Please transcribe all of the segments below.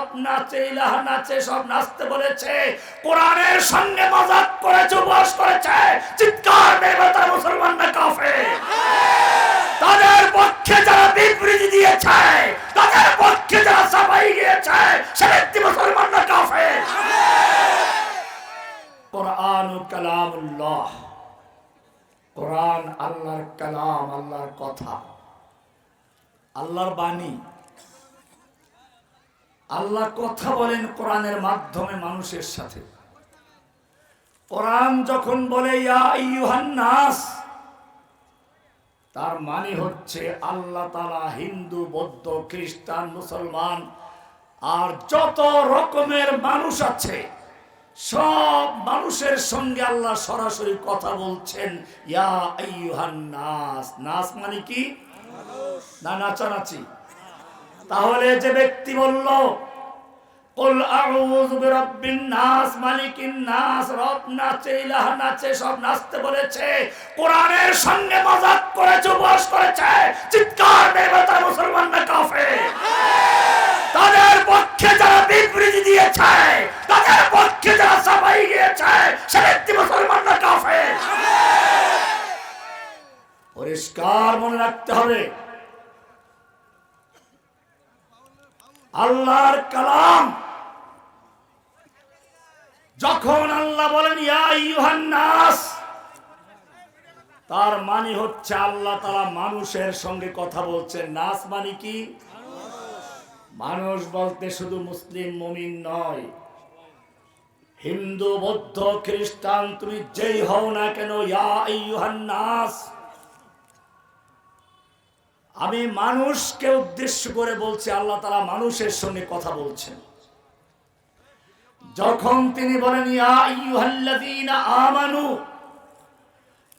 রব নাচে, ইলাহ নাচে, সব নাচতে বলেছে, কোরআনের সঙ্গে মজাক করেছে, উপহাস করেছে, চিৎকার দেবে তারা মুসলমান না কাফের। তাদের পক্ষে যারা বিবৃতি দিয়েছে, তাদের পক্ষে যারা সাফাই গিয়েছে, সে ব্যক্তি মুসলমান না কাফের। কোরআন কালামুল্লাহ, কোরআন আল্লাহর কালাম, আল্লাহর কথা, আল্লাহর বাণী। আল্লাহ কথা বলেন কোরআনের মাধ্যমে মানুষের সাথে। কোরআন যখন বলে ইয়া আইয়ুহান নাস, তার মানে হচ্ছে আল্লাহ তাআলা হিন্দু, বৌদ্ধ, খ্রিস্টান, মুসলমান আর যত রকমের মানুষ আছে, সব মানুষের সঙ্গে আল্লাহ সরাসরি কথা বলছেন। ইয়া আইয়ুহান নাস, নাস মানে কি? না নাচানাচি। তাহলে যে ব্যক্তি বলল কুল আউযু বিরাব্বিন নাস, মালিকিন নাস, রব নাচে, ইলাহ নাচে, সব নাচতে বলেছে, কোরআনের সঙ্গে মজাক করেছে, উপহাস করেছে, চিৎকার দেবে তারা মুসলমান না কাফের। তাদের পক্ষে যারা বিবৃতি দিয়েছে, তাদের পক্ষে যারা সাফাই গিয়েছে, সে ব্যক্তি মুসলমান না কাফের। পরিষ্কার মনে রাখতে হবে, আল্লাহর কালাম যখন আল্লাহ বলেন ইয়া আইয়ুহান নাস, তার মানে হচ্ছে আল্লাহ তাআলা মানুষের সঙ্গে কথা বলছেন। নাস মানে কি? মানুষ বলতে শুধু মুসলিম মুমিন নয়, হিন্দু, বৌদ্ধ, খ্রিস্টান, তুমি যেই হও না কেন, ইয়া আইয়ুহান নাস। আমি মানুষকে উদ্দেশ্য করে বলছি, আল্লাহ তাআলা মানুষের সঙ্গে কথা বলছেন। যখন তিনি বলেন ইয়া আইয়ুহাল্লাযীনা আমানু,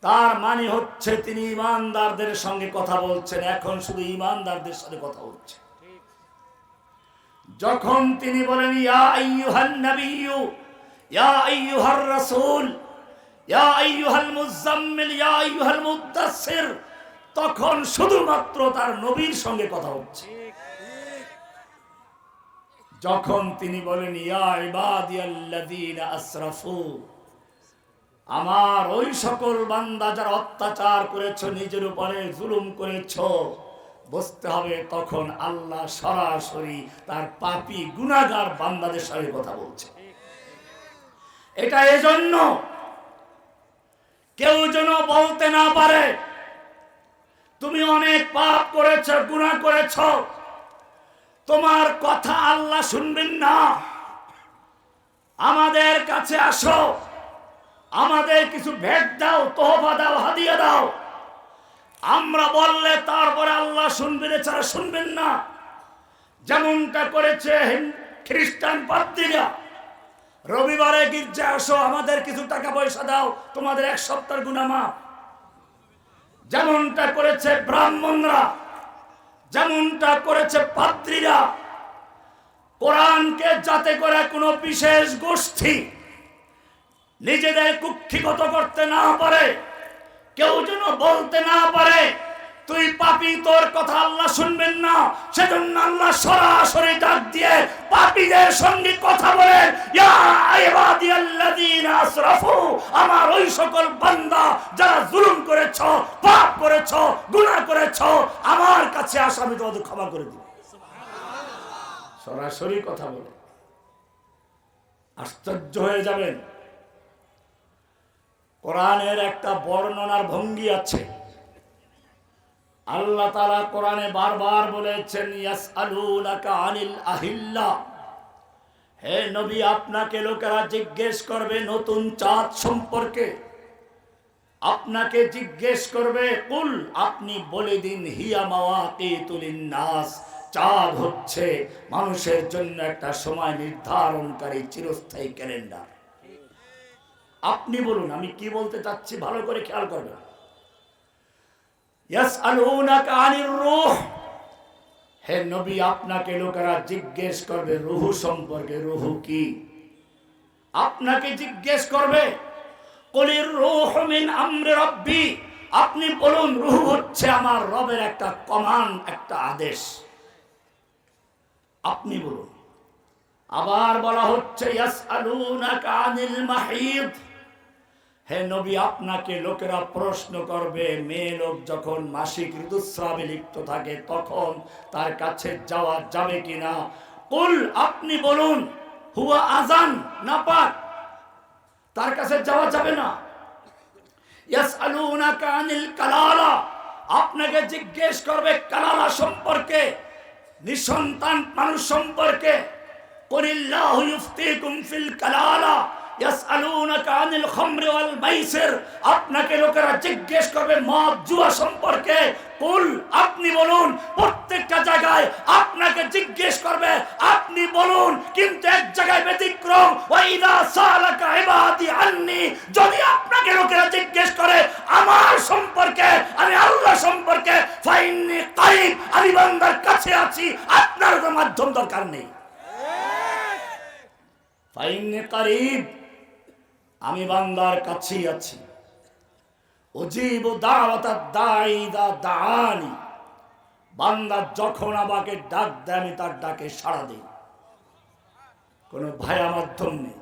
তার মানে হচ্ছে তিনি ঈমানদারদের সঙ্গে কথা বলছেন। এখন শুধু ঈমানদারদের সাথে কথা হচ্ছে। যখন তিনি বলেন ইয়া আইয়ুহান নাবিয়্যু, ইয়া আইয়ুহার রাসূল, ইয়া আইয়ুহাল মুযাম্মিল, ইয়া আইয়ুহাল মুদ্দাসসির, তখন শুধুমাত্র তার নবীর সঙ্গে কথা হচ্ছে। যখন তিনি বলেন ইয়া ইবাদিয়াল্লাযীনা আসরাফু, আমার ওই সকল বান্দা যারা অত্যাচার করেছো, নিজের উপরে জুলুম করেছো, বুঝতে হবে তখন আল্লাহ সরাসরি তার পাপী গুনাহগার বান্দাদের সঙ্গে কথা বলছে। এটা এজন্য কেউ যেন বলতে না পারে তুমি অনেক পাপ করেছো, গুনাহ করেছো, তোমার কথা আল্লাহ শুনবেন না। আমাদের কাছে আসো, আমাদের কিছু ভেট দাও, তোহফা দাও, হাদিয়া দাও। আমরা বললে তারপরে আল্লাহ শুনবেন, এছাড়া শুনবেন না। যেমনটা করেছে খ্রিস্টান পাদ্রীরা, রবিবারে গির্জা আসো, আমাদের কিছু টাকা পয়সা দাও, তোমাদের এক সপ্তাহের গুনাহ মাফ। যেমনটা করেছে ব্রাহ্মণরা, যেমনটা করেছে পাদ্রীরা, কোরআনকে যাতে করে কোনো বিশেষ গোষ্ঠী নিজেদের কুক্ষিগত করতে না পারে, কেউ যেন বলতে না পারে তুই পাপী, তোর কথা আল্লাহ শুনবেন না, সেজন্য আল্লাহ সরাসরি ডাক দিয়ে পাপীদের সঙ্গে কথা বলেন ইয়া ইবাদিয়াল্লাযীনা আসরাফু, আমার ওই সকল বান্দা যারা জুলুম করেছো, পাপ করেছো, গুনাহ করেছো, আমার কাছে আসো, আমি তোমাদের ক্ষমা করে দিব। সরাসরি কথা বলে, আশ্চর্য হয়ে যাবেন। কোরআনের একটা বর্ণনার ভঙ্গি আছে। আল্লাহ তাআলা কোরআনে বারবার বলেছেন ইয়াসআলুনাকা আনিল আহিল্লা, হে নবী আপনাকে লোকেরা জিজ্ঞেস করবে নতুন চাঁদ সম্পর্কে, আপনাকে জিজ্ঞেস করবে, কুল আপনি বলে দিন হিয়া মাওয়াকিতুল লিন্নাস, চাঁদ হচ্ছে মানুষের জন্য একটা সময় নির্ধারণকারী চিরস্থায়ী ক্যালেন্ডার। আপনি বলুন আমি কি বলতে চাচ্ছি, ভালো করে খেয়াল করবেন। ইয়াসআলুনাকা আনির রূহ, হে নবী আপনাকে লোকেরা জিজ্ঞেস করবে রূহ সম্পর্কে। রূহ কি? আপনাকে জিজ্ঞেস করবে। কুলির রূহু মিন আমরি রাব্বি, আপনি বলুন রূহ হচ্ছে আমার রবের একটা কমান্ড, একটা আদেশ। আপনি বলুন। আবার বলা হচ্ছে ইয়াসআলুনাকা আনিল মাহিদ, হে নবী আপনাকে লোকেরা প্রশ্ন করবে মেয়ে লোক যখন মাসিক ঋতুস্রাবে লিপ্ত থাকে তখন তার কাছে যাওয়া যাবে কিনা। কুল আপনি বলুন হুয়া আযান, নাপাক, তার কাছে যাওয়া যাবে না। ইয়াসআলুনাকা আনিল কালালা, আপনাকে জিজ্ঞেস করবে কালালা সম্পর্কে, নিঃসন্তান মানুষ সম্পর্কে। কুলিল্লাহু ইফতিকুম ফিল কালালা ইয়াসআলুনাকা আনিল খামরি ওয়াল মাইসির, আপনাকে লোকেরা জিজ্ঞেস করবে মদ জুয়া সম্পর্কে। কুল আপনি বলুন, প্রত্যেকটা জায়গায় আপনাকে জিজ্ঞেস করবে, আপনি বলুন, কিন্তু এক জায়গায় ব্যতিক্রম। ওয়া ইযা সালাকা ইবাদি আন্নি, যদি আপনাকে লোকেরা জিজ্ঞেস করে আমার সম্পর্কে, আমি আল্লাহ সম্পর্কে, ফাইন্নী কারিব, আমি বান্দার কাছে আছি, আপনার কোনো মাধ্যম দরকার নেই। ফাইন্নী কারিব, আমি বান্দার কাছেই আছি। উজিবু দাওয়াতাদ দাঈ ইযা দাআনি, বান্দা যখন আমাকে ডাক দেয় আমি তার ডাকে সাড়া দিই, কোনো ভায়া মাধ্যম নেই।